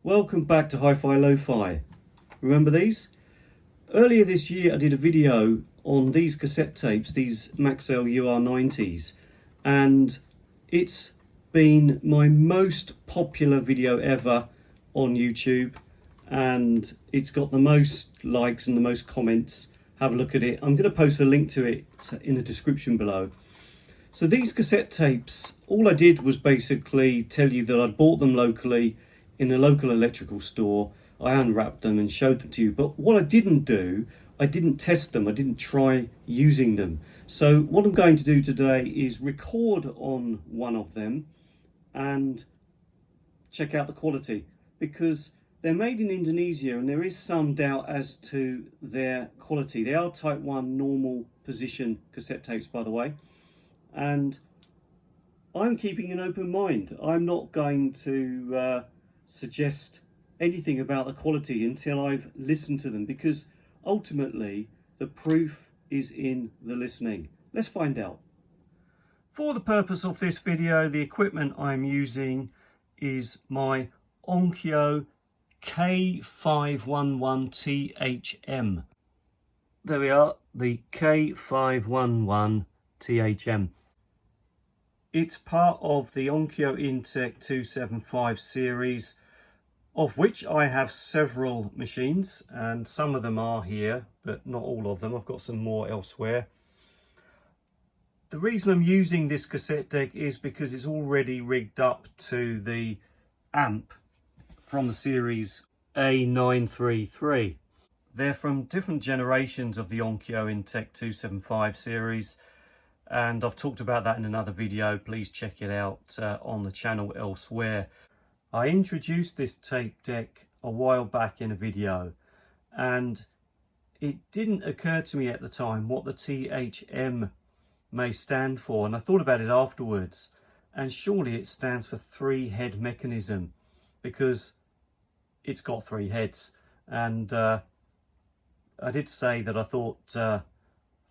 Welcome back to Hi-Fi Lo-Fi. Remember these? Earlier this year I did a video on these cassette tapes, these Maxell UR90s, and it's been my most popular video ever on YouTube, and it's got the most likes and the most comments. Have a look at it. I'm going to post a link to it in the description below. So these cassette tapes, all I did was basically tell you that I'd bought them locally in a local electrical store. I unwrapped them and showed them to you, but what I didn't do, I didn't test them, I didn't try using them. So what I'm going to do today is record on one of them and check out the quality, because they're made in Indonesia and there is some doubt as to their quality. They are type 1 normal position cassette tapes, by the way, and I'm keeping an open mind. I'm not going to suggest anything about the quality until I've listened to them, because ultimately the proof is in the listening. Let's find out. For the purpose of this video, the equipment I'm using is my Onkyo K-511THM. There we are, the K-511THM. It's part of the Onkyo Intec 275 series, of which I have several machines, and some of them are here, but not all of them. I've got some more elsewhere. The reason I'm using this cassette deck is because it's already rigged up to the amp from the series A933. They're from different generations of the Onkyo Intec 275 series, and I've talked about that in another video. Please check it out on the channel elsewhere. I introduced this tape deck a while back in a video, and it didn't occur to me at the time what the THM may stand for, and I thought about it afterwards, and surely it stands for 3-head mechanism, because it's got 3 heads. And I did say that I thought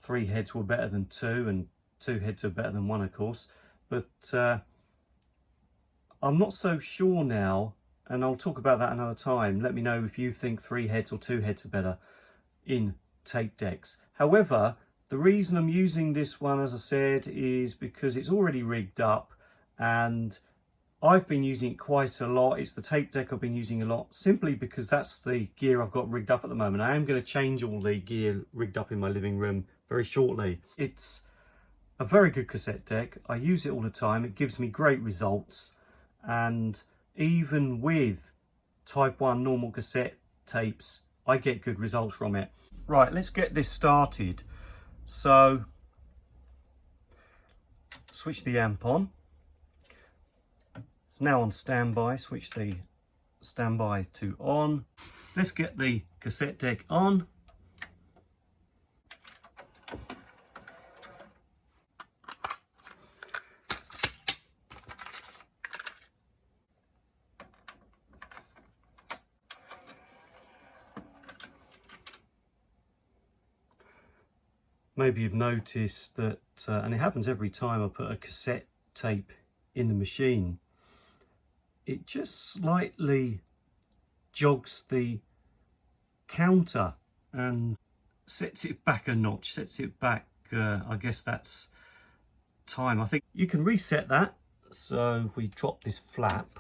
3 heads were better than 2, and 2 heads are better than 1, of course, but I'm not so sure now, and I'll talk about that another time. Let me know if you think 3 heads or 2 heads are better in tape decks. However, the reason I'm using this one, as I said, is because it's already rigged up and I've been using it quite a lot. It's the tape deck I've been using a lot, simply because that's the gear I've got rigged up at the moment. I am going to change all the gear rigged up in my living room very shortly. It's a very good cassette deck. I use it all the time. It gives me great results, and even with type 1 normal cassette tapes, I get good results from it. Right, let's get this started. So switch the amp on. It's now on standby. Switch the standby to on. Let's get the cassette deck on. Maybe you've noticed that, and it happens every time I put a cassette tape in the machine, it just slightly jogs the counter and sets it back a notch, sets it back, I guess that's time. I think you can reset that. So if we drop this flap,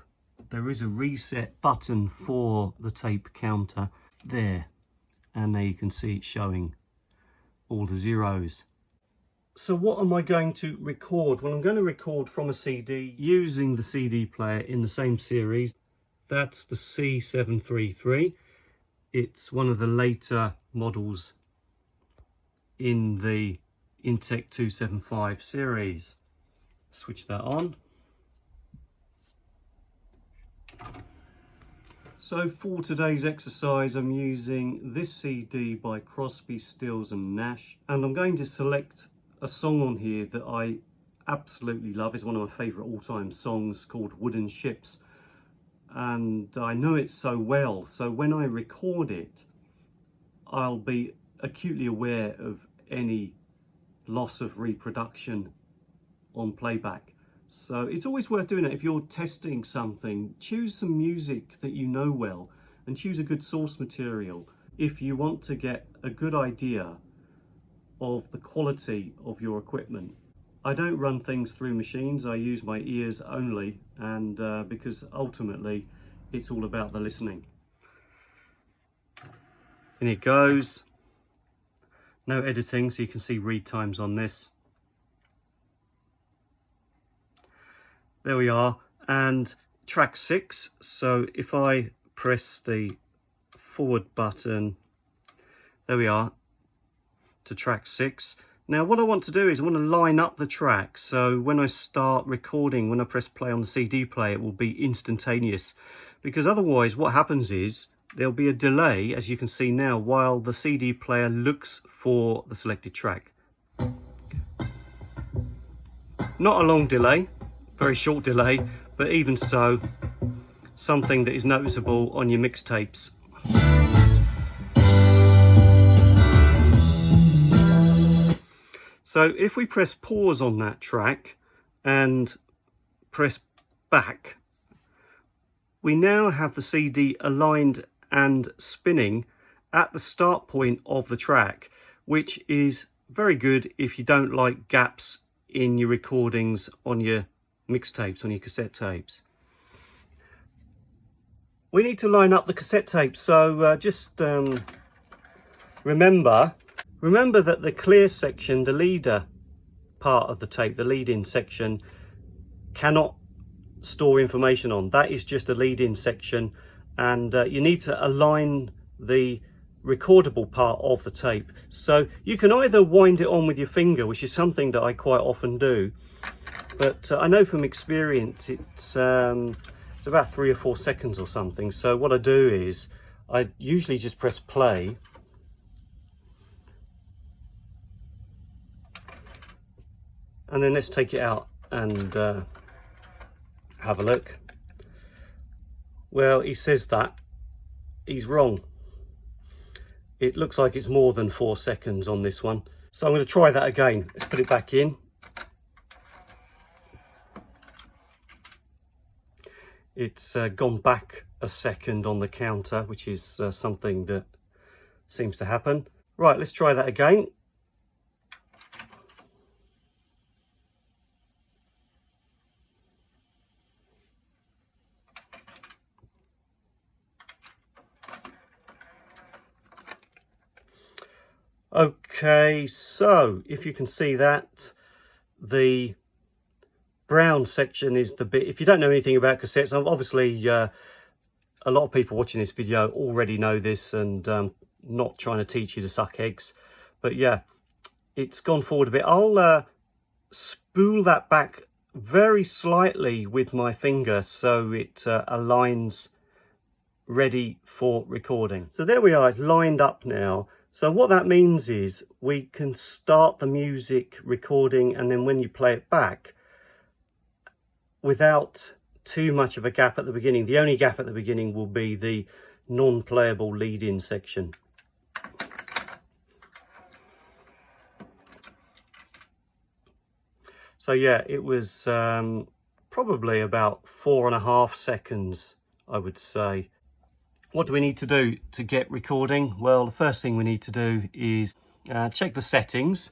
there is a reset button for the tape counter there, and there you can see it showing all the zeros. So what am I going to record? Well, I'm going to record from a CD using the CD player in the same series. That's the C733. It's one of the later models in the Intec 275 series. Switch that on. So for today's exercise, I'm using this CD by Crosby, Stills and Nash, and I'm going to select a song on here that I absolutely love. It's one of my favourite all-time songs, called Wooden Ships, and I know it so well, so when I record it, I'll be acutely aware of any loss of reproduction on playback. So it's always worth doing it. If you're testing something, choose some music that you know well and choose a good source material if you want to get a good idea of the quality of your equipment. I don't run things through machines, I use my ears only, and because ultimately it's all about the listening. In it goes. No editing, so you can see read times on this. There we are, and track 6. So if I press the forward button, there we are, to track 6. Now what I want to do is I want to line up the tracks, so when I start recording, when I press play on the CD player, it will be instantaneous, because otherwise what happens is there'll be a delay, as you can see now, while the CD player looks for the selected track. Not a long delay, very short delay, but even so, something that is noticeable on your mixtapes. So if we press pause on that track and press back, we now have the CD aligned and spinning at the start point of the track, which is very good if you don't like gaps in your recordings on your mixtapes, on your cassette tapes. We need to line up the cassette tapes, so just remember that the clear section, the leader part of the tape, the lead-in section, cannot store information on. That is just a lead-in section, and you need to align the recordable part of the tape. So you can either wind it on with your finger, which is something that I quite often do, but I know from experience it's about 3 or 4 seconds or something. So what I do is I usually just press play, and then let's take it out and have a look. Well, he says that he's wrong. It looks like it's more than 4 seconds on this one. So I'm going to try that again. Let's put it back in. It's gone back a second on the counter, which is something that seems to happen. Right, let's try that again. Okay, so if you can see that, the brown section is the bit, if you don't know anything about cassettes, obviously a lot of people watching this video already know this, and not trying to teach you to suck eggs, but yeah, it's gone forward a bit. I'll spool that back very slightly with my finger so it aligns ready for recording. So there we are, it's lined up now. So what that means is we can start the music recording, and then when you play it back, without too much of a gap at the beginning. The only gap at the beginning will be the non-playable lead-in section. So yeah, it was probably about 4.5 seconds, I would say. What do we need to do to get recording? Well, the first thing we need to do is check the settings.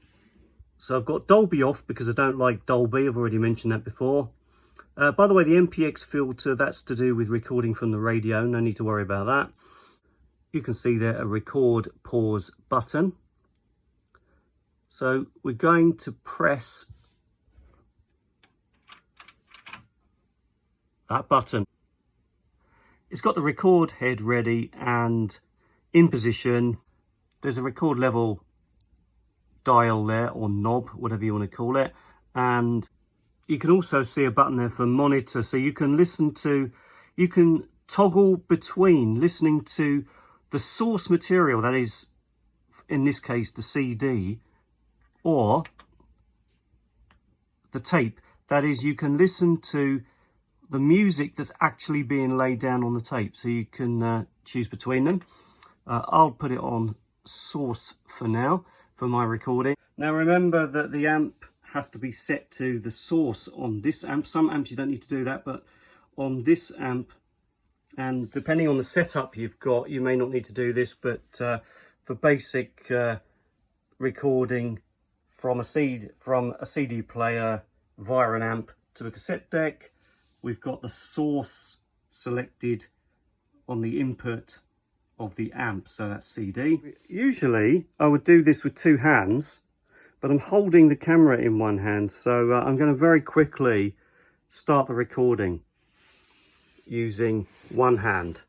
So I've got Dolby off because I don't like Dolby. I've already mentioned that before. By the way, the MPX filter, that's to do with recording from the radio. No need to worry about that. You can see there a record pause button. So we're going to press that button. It's got the record head ready and in position. There's a record level dial there, or knob, whatever you want to call it, and you can also see a button there for monitor, so you can you can toggle between listening to the source material, that is in this case the CD, or the tape, that is you can listen to the music that's actually being laid down on the tape, so you can choose between them. I'll put it on source for now for my recording. Now remember that the amp has to be set to the source on this amp. Some amps you don't need to do that, but on this amp, and depending on the setup you've got, you may not need to do this, but for basic recording from a CD player via an amp to a cassette deck, we've got the source selected on the input of the amp, so that's CD. Usually I would do this with two hands, but I'm holding the camera in one hand, so I'm going to very quickly start the recording using one hand.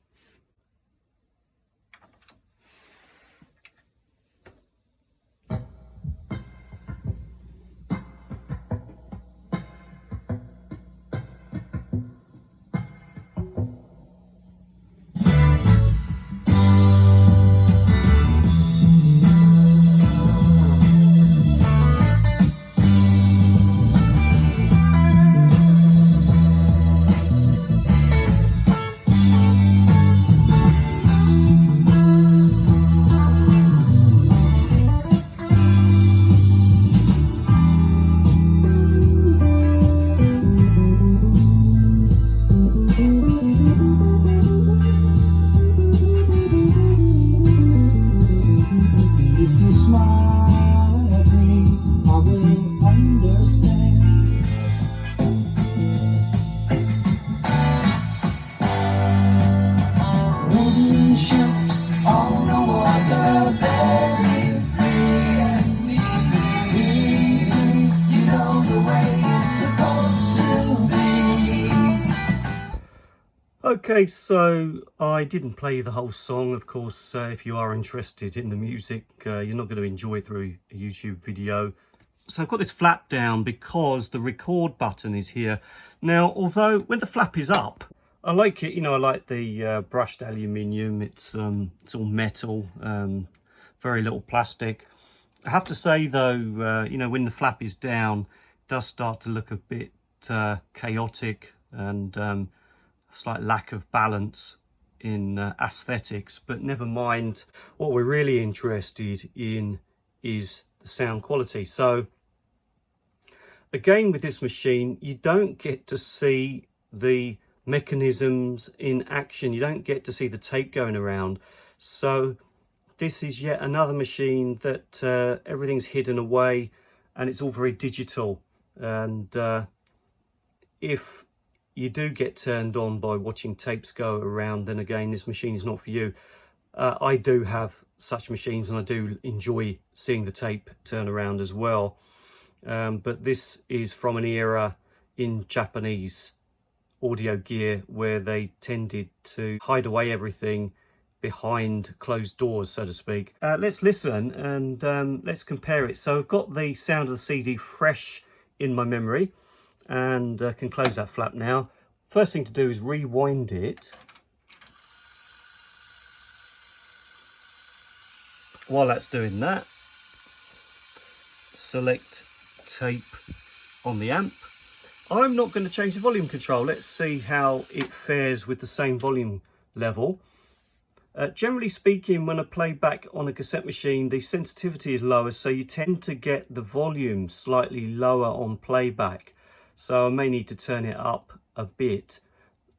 Okay, so I didn't play the whole song. Of course, if you are interested in the music, you're not going to enjoy it through a YouTube video. So I've got this flap down because the record button is here. Now, although when the flap is up, I like it, you know, I like the brushed aluminium. It's all metal, very little plastic. I have to say though, you know, when the flap is down, it does start to look a bit chaotic and slight lack of balance in aesthetics, but never mind. What we're really interested in is the sound quality. So again, with this machine, you don't get to see the mechanisms in action. You don't get to see the tape going around. So this is yet another machine that everything's hidden away and it's all very digital. And if you do get turned on by watching tapes go around, then again, this machine is not for you. I do have such machines and I do enjoy seeing the tape turn around as well. But this is from an era in Japanese audio gear where they tended to hide away everything behind closed doors, so to speak. Let's listen and let's compare it. So I've got the sound of the CD fresh in my memory, and can close that flap now. First thing to do is rewind it. While that's doing that, select tape on the amp. I'm not going to change the volume control. Let's see how it fares with the same volume level. Generally speaking, when I play back on a cassette machine, the sensitivity is lower, so you tend to get the volume slightly lower on playback. So I may need to turn it up a bit,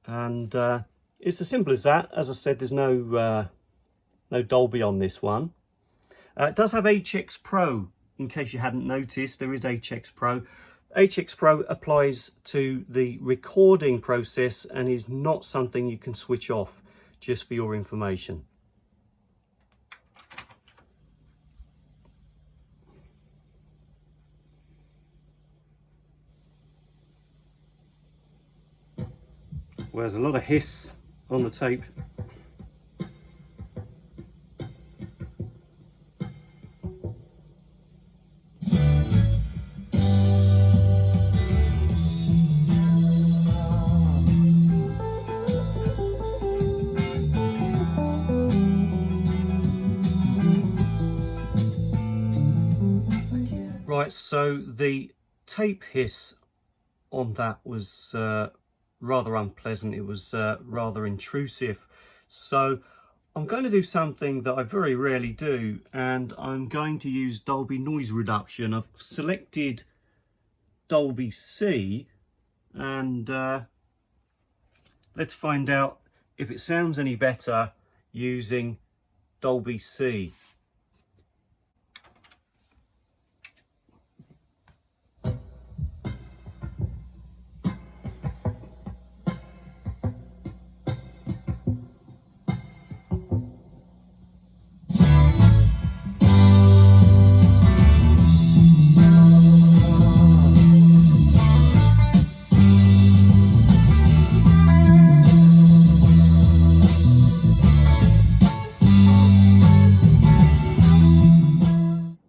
and it's as simple as that. As I said, there's no Dolby on this one. It does have HX Pro, in case you hadn't noticed. There is HX Pro. HX Pro applies to the recording process and is not something you can switch off, just for your information. Well, there's a lot of hiss on the tape. Right, so the tape hiss on that was rather unpleasant. It was rather intrusive. So I'm going to do something that I very rarely do, and I'm going to use Dolby noise reduction. I've selected Dolby C, and let's find out if it sounds any better using Dolby C.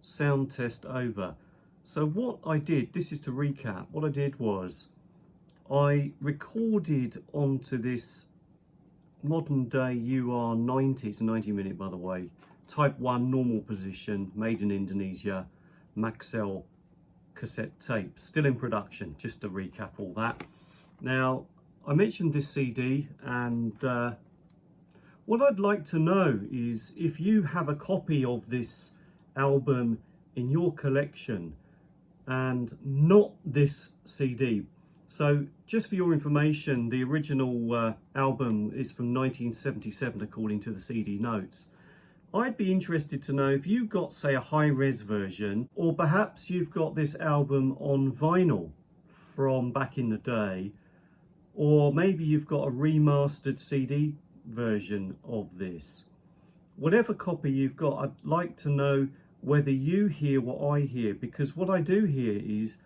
Sound test over. So what I did, this is to recap, what I did was I recorded onto this modern day UR90, it's a 90-minute by the way, type 1 normal position, made in Indonesia, Maxell cassette tape, still in production, just to recap all that. Now, I mentioned this CD, and what I'd like to know is if you have a copy of this album in your collection and not this CD. So just for your information, the original album is from 1977 according to the CD notes. I'd be interested to know if you got, say, a high-res version, or perhaps you've got this album on vinyl from back in the day, or maybe you've got a remastered CD version of this. Whatever copy you've got, I'd like to know whether you hear what I hear, because what I do hear is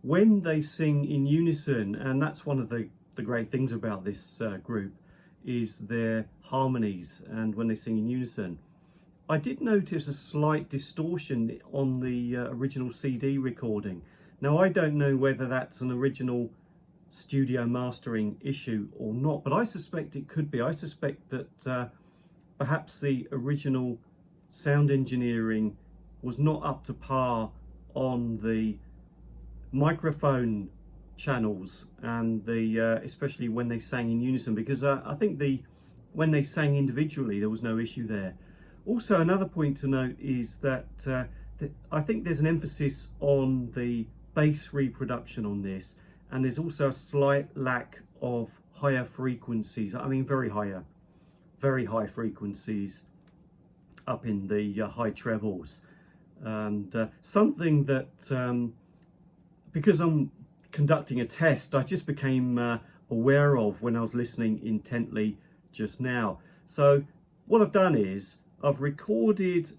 when they sing in unison, and that's one of the great things about this group, is their harmonies, and when they sing in unison. I did notice a slight distortion on the original CD recording. Now, I don't know whether that's an original studio mastering issue or not, but I suspect it could be. I suspect that perhaps the original sound engineering was not up to par on the microphone channels, and the especially when they sang in unison, because I think when they sang individually there was no issue there. Also, another point to note is that I think there's an emphasis on the bass reproduction on this, and there's also a slight lack of higher frequencies. I mean very high frequencies up in the high trebles. And something that, because I'm conducting a test, I just became aware of when I was listening intently just now. So what I've done is I've recorded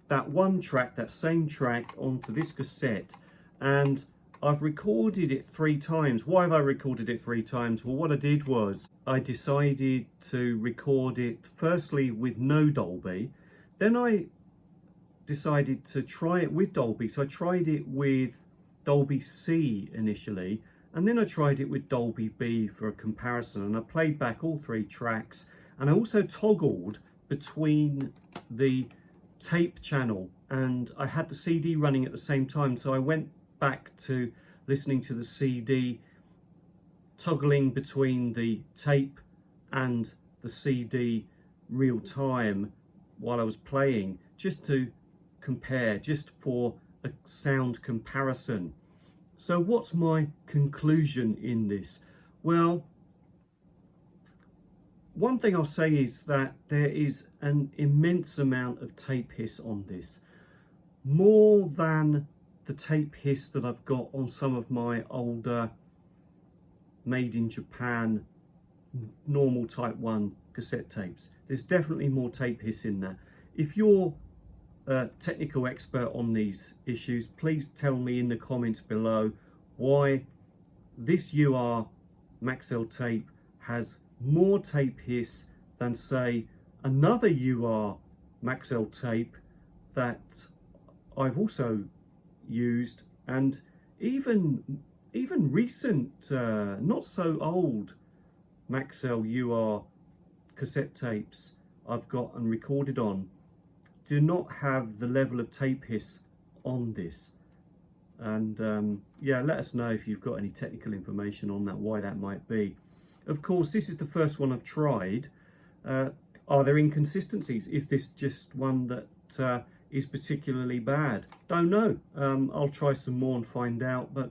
that one track, that same track, onto this cassette, and I've recorded it 3 times. Why have I recorded it 3 times? Well, what I did was I decided to record it firstly with no Dolby, then I decided to try it with Dolby. So I tried it with Dolby C initially, and then I tried it with Dolby B for a comparison, and I played back all 3 tracks, and I also toggled between the tape channel, and I had the CD running at the same time, so I went back to listening to the CD, toggling between the tape and the CD real time while I was playing, just to compare, just for a sound comparison. So what's my conclusion in this? Well, one thing I'll say is that there is an immense amount of tape hiss on this, more than the tape hiss that I've got on some of my older made in Japan normal type 1 cassette tapes. There's definitely more tape hiss in there. If you're a technical expert on these issues, please tell me in the comments below why this UR Maxell tape has more tape hiss than, say, another UR Maxell tape that I've also used, and even recent, not so old Maxell UR cassette tapes I've got and recorded on do not have the level of tape hiss on this. And yeah, let us know if you've got any technical information on that, why that might be. Of course, this is the first one I've tried. Are there inconsistencies? Is this just one that is particularly bad. Don't know. I'll try some more and find out, but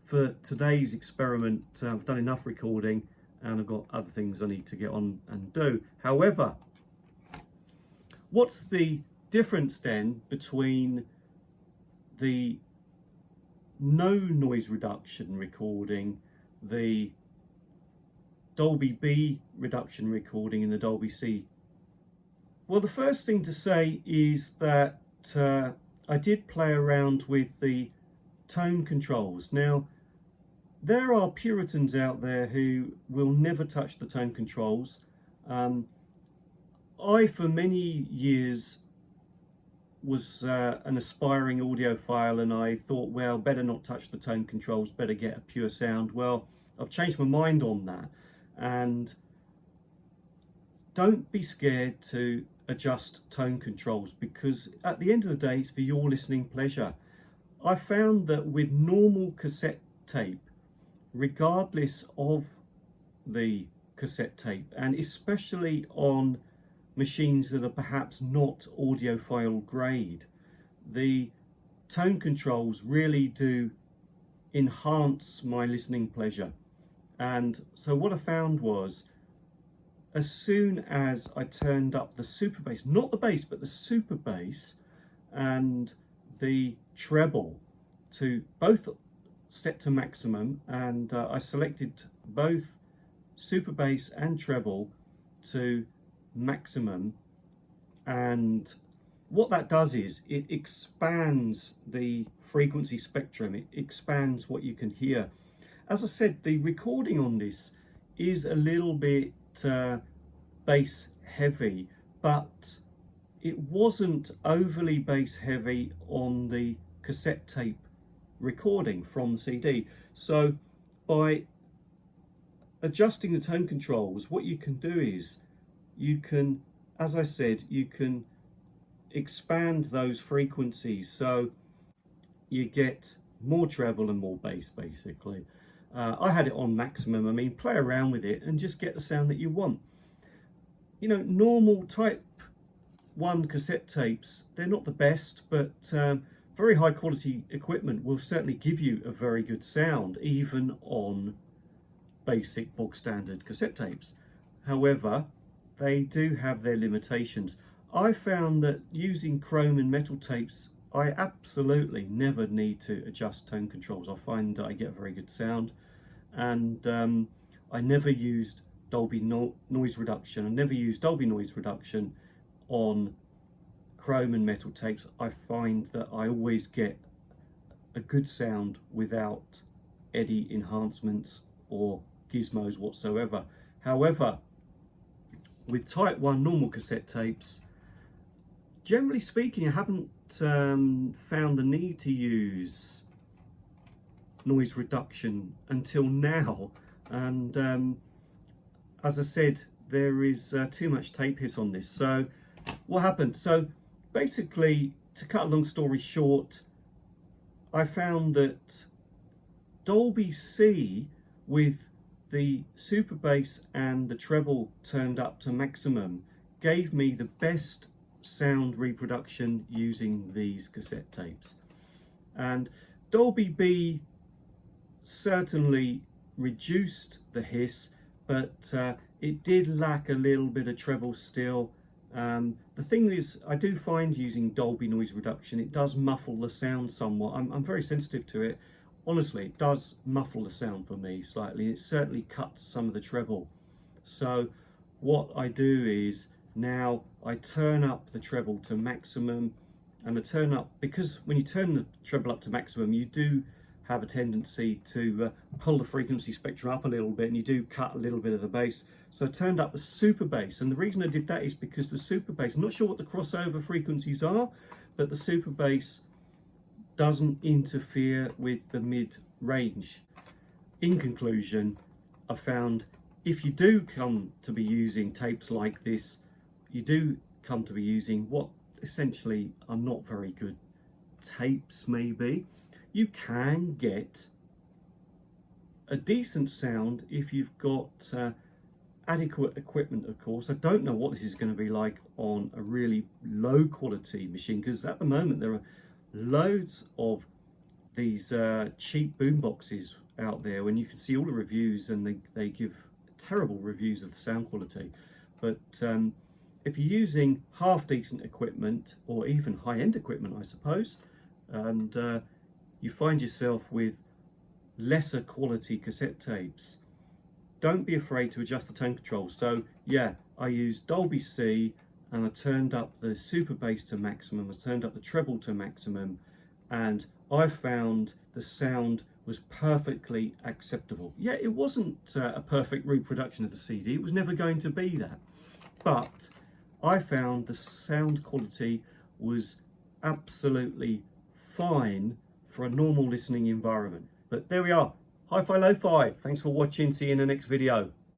for today's experiment, I've done enough recording and I've got other things I need to get on and do. However, what's the difference then between the no noise reduction recording, the Dolby B reduction recording, and the Dolby C? Well, the first thing to say is that I did play around with the tone controls. Now, there are Puritans out there who will never touch the tone controls. I, for many years, was an aspiring audiophile, and I thought, well, better not touch the tone controls, better get a pure sound. Well, I've changed my mind on that, and don't be scared to adjust tone controls, because at the end of the day, it's for your listening pleasure. I found that with normal cassette tape, regardless of the cassette tape, and especially on machines that are perhaps not audiophile grade, the tone controls really do enhance my listening pleasure. And so what I found was, as soon as I turned up the super bass, not the bass, but the super bass and the treble to both set to maximum, and I selected both super bass and treble to maximum, and what that does is it expands the frequency spectrum, it expands what you can hear. As I said, the recording on this is a little bit bass heavy, but it wasn't overly bass heavy on the cassette tape recording from the CD. So by adjusting the tone controls, what you can do is you can, as I said, you can expand those frequencies so you get more treble and more bass, basically. I had it on maximum. I mean, play around with it and just get the sound that you want. You know, normal type 1 cassette tapes, they're not the best, but very high quality equipment will certainly give you a very good sound, even on basic bog standard cassette tapes. However, they do have their limitations. I found that using chrome and metal tapes, I absolutely never need to adjust tone controls. I find that I get a very good sound, and I never used Dolby noise reduction. I never used Dolby noise reduction on chrome and metal tapes. I find that I always get a good sound without any enhancements or gizmos whatsoever. However, with type 1 normal cassette tapes, generally speaking, I haven't found the need to use noise reduction until now, and as I said, there is too much tape hiss on this. So what happened? So basically, to cut a long story short, I found that Dolby C with the super bass and the treble turned up to maximum gave me the best sound reproduction using these cassette tapes. And Dolby B certainly reduced the hiss, but it did lack a little bit of treble still. The thing is, I do find using Dolby noise reduction, it does muffle the sound somewhat. I'm very sensitive to it. Honestly, it does muffle the sound for me slightly. It certainly cuts some of the treble. So what I do is, now I turn up the treble to maximum, and I turn up, because when you turn the treble up to maximum, you do have a tendency to pull the frequency spectrum up a little bit, and you do cut a little bit of the bass. So I turned up the super bass, and the reason I did that is because the super bass, I'm not sure what the crossover frequencies are, but the super bass doesn't interfere with the mid range. In conclusion, I found if you do come to be using tapes like this, you do come to be using what essentially are not very good tapes maybe. You can get a decent sound if you've got adequate equipment, of course. I don't know what this is going to be like on a really low quality machine, because at the moment there are loads of these cheap boom boxes out there when you can see all the reviews, and they give terrible reviews of the sound quality. But if you're using half decent equipment, or even high-end equipment I suppose, and you find yourself with lesser quality cassette tapes, don't be afraid to adjust the tone control. So yeah, I used Dolby C, and I turned up the super bass to maximum, I turned up the treble to maximum, and I found the sound was perfectly acceptable. Yeah, it wasn't a perfect reproduction of the CD, it was never going to be that, but I found the sound quality was absolutely fine for a normal listening environment. But there we are, hi-fi lo-fi. Thanks for watching, see you in the next video.